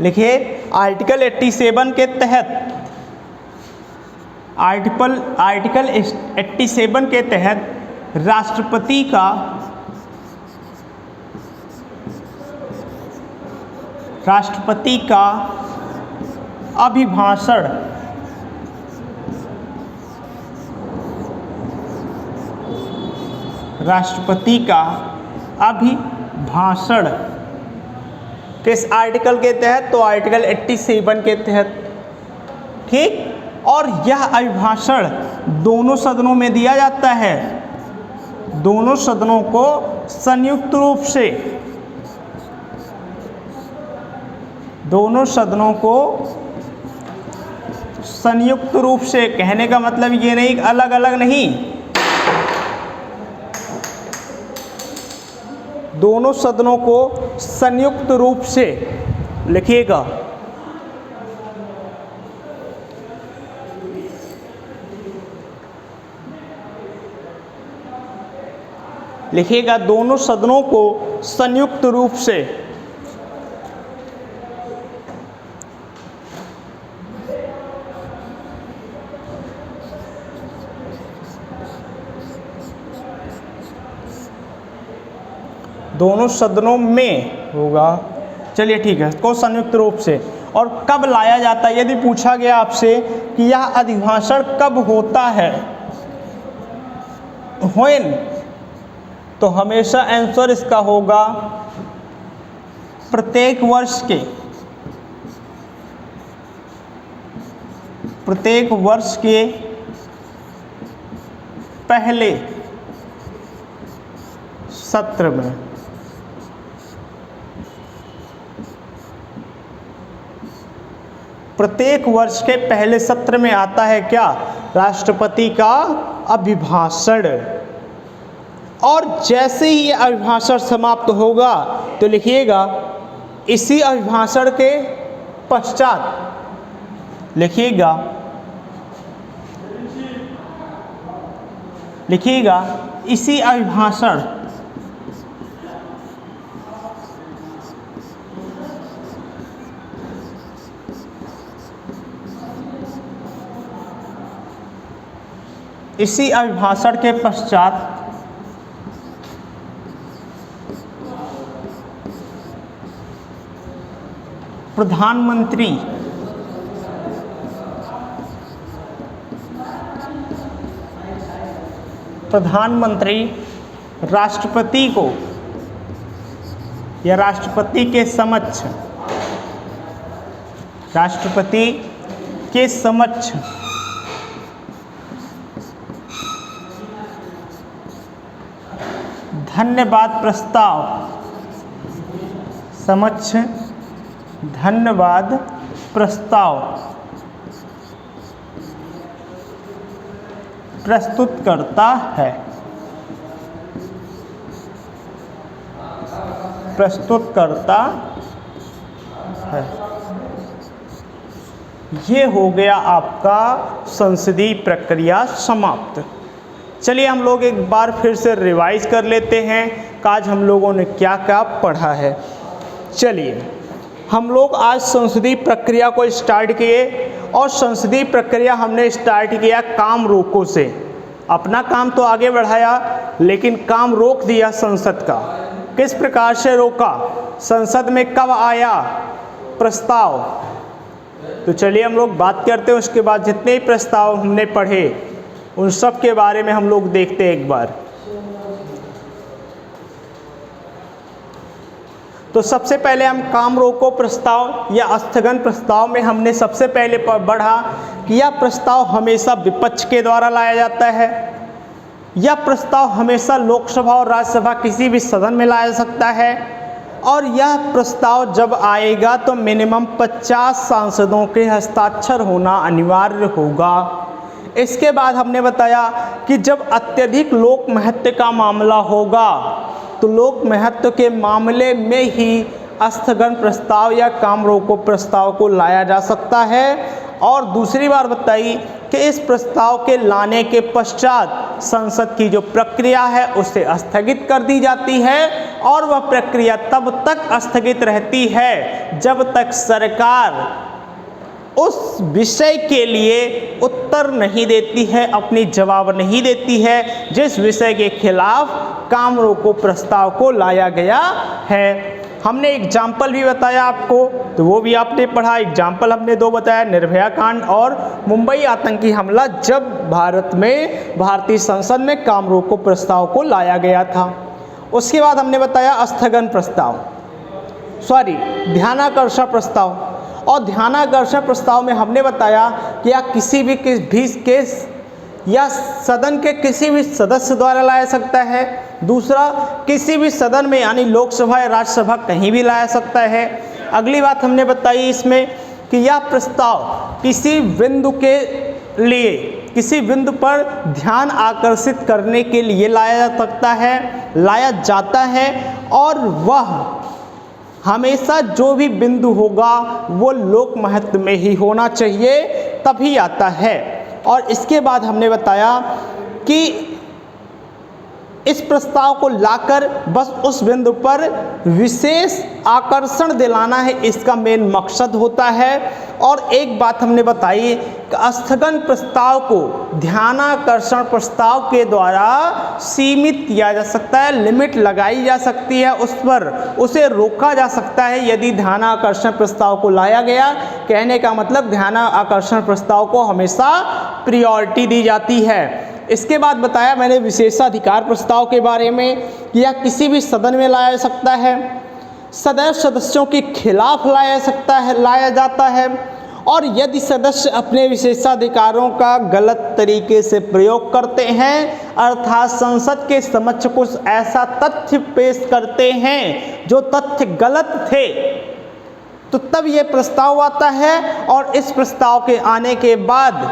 लिखिए आर्टिकल 87 के तहत, आर्टिकल 87 के तहत राष्ट्रपति का अभिभाषण किस आर्टिकल के तहत? तो आर्टिकल 87 के तहत, ठीक। और यह अभिभाषण दोनों सदनों में दिया जाता है, दोनों सदनों को संयुक्त रूप से, दोनों सदनों को संयुक्त रूप से, कहने का मतलब ये नहीं अलग अलग नहीं, दोनों सदनों को संयुक्त रूप से, लिखिएगा, लिखिएगा दोनों सदनों को संयुक्त रूप से दोनों सदनों में होगा, चलिए ठीक है, को संयुक्त रूप से। और कब लाया जाता है, यदि पूछा गया आपसे कि यह अधिभाषण कब होता है, व्हेन, तो हमेशा आंसर इसका होगा प्रत्येक वर्ष के पहले सत्र में। प्रत्येक वर्ष के पहले सत्र में आता है क्या? राष्ट्रपति का अभिभाषण। और जैसे ही ये अभिभाषण समाप्त होगा तो लिखिएगा इसी अभिभाषण के पश्चात, लिखिएगा इसी अभिभाषण के पश्चात प्रधानमंत्री राष्ट्रपति को या राष्ट्रपति के समक्ष धन्यवाद प्रस्ताव प्रस्तुत करता है। ये हो गया आपका संसदीय प्रक्रिया समाप्त। चलिए हम लोग एक बार फिर से रिवाइज कर लेते हैं कि आज हम लोगों ने क्या क्या पढ़ा है। चलिए हम लोग आज संसदीय प्रक्रिया को स्टार्ट किए और संसदीय प्रक्रिया हमने स्टार्ट किया काम रोको से। अपना काम तो आगे बढ़ाया लेकिन काम रोक दिया संसद का। किस प्रकार से रोका? संसद में कब आया प्रस्ताव? तो चलिए हम लोग बात करते हैं। उसके बाद जितने ही प्रस्ताव हमने पढ़े उन सब के बारे में हम लोग देखते हैं एक बार। तो सबसे पहले हम काम रोको प्रस्ताव या स्थगन प्रस्ताव में हमने सबसे पहले पढ़ा कि यह प्रस्ताव हमेशा विपक्ष के द्वारा लाया जाता है। यह प्रस्ताव हमेशा लोकसभा और राज्यसभा किसी भी सदन में लाया जा सकता है और यह प्रस्ताव जब आएगा तो मिनिमम 50 सांसदों के हस्ताक्षर होना अनिवार्य होगा। इसके बाद हमने बताया कि जब अत्यधिक लोक महत्व का मामला होगा तो लोक महत्व के मामले में ही स्थगन प्रस्ताव या काम रोको प्रस्ताव को लाया जा सकता है। और दूसरी बात बताई कि इस प्रस्ताव के लाने के पश्चात संसद की जो प्रक्रिया है उसे स्थगित कर दी जाती है और वह प्रक्रिया तब तक स्थगित रहती है जब तक सरकार उस विषय के लिए उत्तर नहीं देती है, अपनी जवाब नहीं देती है जिस विषय के खिलाफ काम रोको प्रस्ताव को लाया गया है। हमने एग्जाम्पल भी बताया आपको, तो वो भी आपने पढ़ा। एग्जाम्पल हमने 2 बताया, निर्भया कांड और मुंबई आतंकी हमला, जब भारत में भारतीय संसद में काम रोको प्रस्ताव को लाया गया था। उसके बाद हमने बताया स्थगन प्रस्ताव, ध्यानाकर्षण प्रस्ताव। और ध्यानाकर्षण प्रस्ताव में हमने बताया कि या किसी भी केस या सदन के किसी भी सदस्य द्वारा लाया सकता है। दूसरा, किसी भी सदन में यानी लोकसभा या राज्यसभा कहीं भी लाया सकता है। अगली बात हमने बताई इसमें कि यह प्रस्ताव किसी बिंदु के लिए, किसी बिंदु पर ध्यान आकर्षित करने के लिए लाया जाता है और वह हमेशा जो भी बिंदु होगा वो लोक महत्व में ही होना चाहिए, तभी आता है। और इसके बाद हमने बताया कि इस प्रस्ताव को लाकर बस उस बिंदु पर विशेष आकर्षण दिलाना है, इसका मेन मकसद होता है। और एक बात हमने बताई कि स्थगन प्रस्ताव को ध्यानाकर्षण प्रस्ताव के द्वारा सीमित किया जा सकता है, लिमिट लगाई जा सकती है, उस पर उसे रोका जा सकता है यदि ध्यानाकर्षण प्रस्ताव को लाया गया। कहने का मतलब ध्यानाकर्षण प्रस्ताव को हमेशा प्रायोरिटी दी जाती है। इसके बाद बताया मैंने विशेषाधिकार प्रस्ताव के बारे में कि यह किसी भी सदन में लाया जा सकता है, सदैव सदस्यों के खिलाफ लाया जाता है और यदि सदस्य अपने विशेषाधिकारों का गलत तरीके से प्रयोग करते हैं, अर्थात संसद के समक्ष कुछ ऐसा तथ्य पेश करते हैं जो तथ्य गलत थे, तो तब ये प्रस्ताव आता है। और इस प्रस्ताव के आने के बाद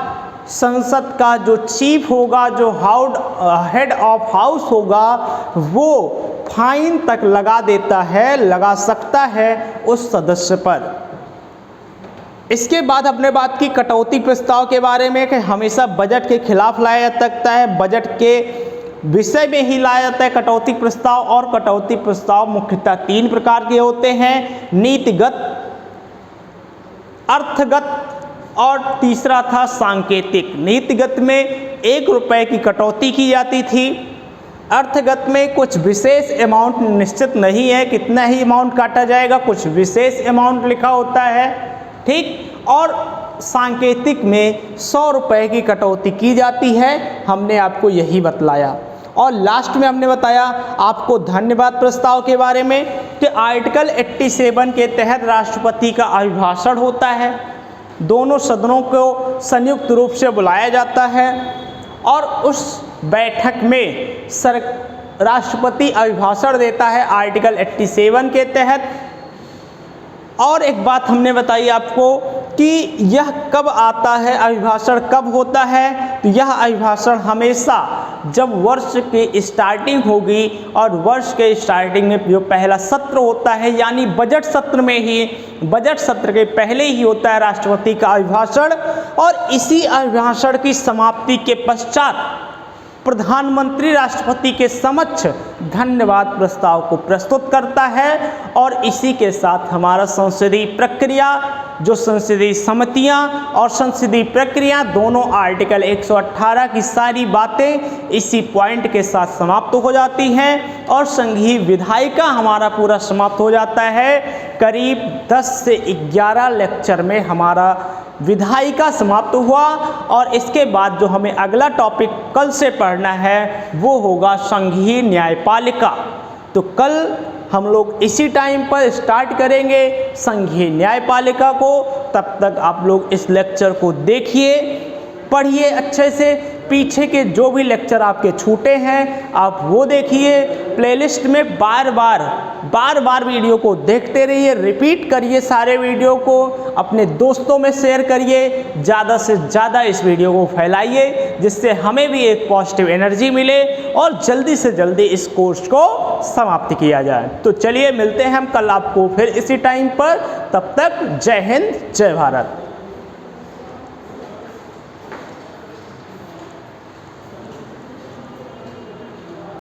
संसद का जो चीफ होगा, जो हेड ऑफ हाउस होगा, वो फाइन तक लगा सकता है उस सदस्य पर। इसके बाद हमने बात की कटौती प्रस्ताव के बारे में कि हमेशा बजट के खिलाफ लाया जा सकता है, बजट के विषय में ही लाया जाता है कटौती प्रस्ताव। और कटौती प्रस्ताव मुख्यतः 3 प्रकार के होते हैं, नीतिगत, अर्थगत और तीसरा था सांकेतिक। नीतिगत में 1 रुपये की कटौती की जाती थी, अर्थगत में कुछ विशेष अमाउंट निश्चित नहीं है, कितना ही अमाउंट काटा जाएगा, कुछ विशेष अमाउंट लिखा होता है, ठीक। और सांकेतिक में 100 रुपये की कटौती की जाती है, हमने आपको यही बतलाया। और लास्ट में हमने बताया आपको धन्यवाद प्रस्ताव के बारे में कि आर्टिकल 87 के तहत राष्ट्रपति का अभिभाषण होता है, दोनों सदनों को संयुक्त रूप से बुलाया जाता है और उस बैठक में राष्ट्रपति अभिभाषण देता है आर्टिकल 87 के तहत। और एक बात हमने बताई आपको कि यह कब आता है, अभिभाषण कब होता है, तो यह अभिभाषण हमेशा जब वर्ष की स्टार्टिंग होगी और वर्ष के स्टार्टिंग में जो पहला सत्र होता है यानी बजट सत्र में ही, बजट सत्र के पहले ही होता है राष्ट्रपति का अभिभाषण। और इसी अभिभाषण की समाप्ति के पश्चात प्रधानमंत्री राष्ट्रपति के समक्ष धन्यवाद प्रस्ताव को प्रस्तुत करता है। और इसी के साथ हमारा संसदीय प्रक्रिया, जो संसदीय समितियां और संसदीय प्रक्रिया दोनों आर्टिकल 118 की सारी बातें इसी पॉइंट के साथ समाप्त हो जाती हैं और संघीय विधायिका हमारा पूरा समाप्त हो जाता है। करीब 10 से 11 लेक्चर में हमारा विधायिका समाप्त हुआ। और इसके बाद जो हमें अगला टॉपिक कल से पढ़ना है वो होगा संघीय न्यायपालिका। तो कल हम लोग इसी टाइम पर स्टार्ट करेंगे संघीय न्यायपालिका को। तब तक आप लोग इस लेक्चर को देखिए, पढ़िए अच्छे से, पीछे के जो भी लेक्चर आपके छूटे हैं आप वो देखिए, प्लेलिस्ट में बार बार वीडियो को देखते रहिए, रिपीट करिए सारे वीडियो को, अपने दोस्तों में शेयर करिए, ज़्यादा से ज़्यादा इस वीडियो को फैलाइए, जिससे हमें भी एक पॉजिटिव एनर्जी मिले और जल्दी से जल्दी इस कोर्स को समाप्त किया जाए। तो चलिए मिलते हैं हम कल आपको फिर इसी टाइम पर, तब तक जय हिंद जय भारत।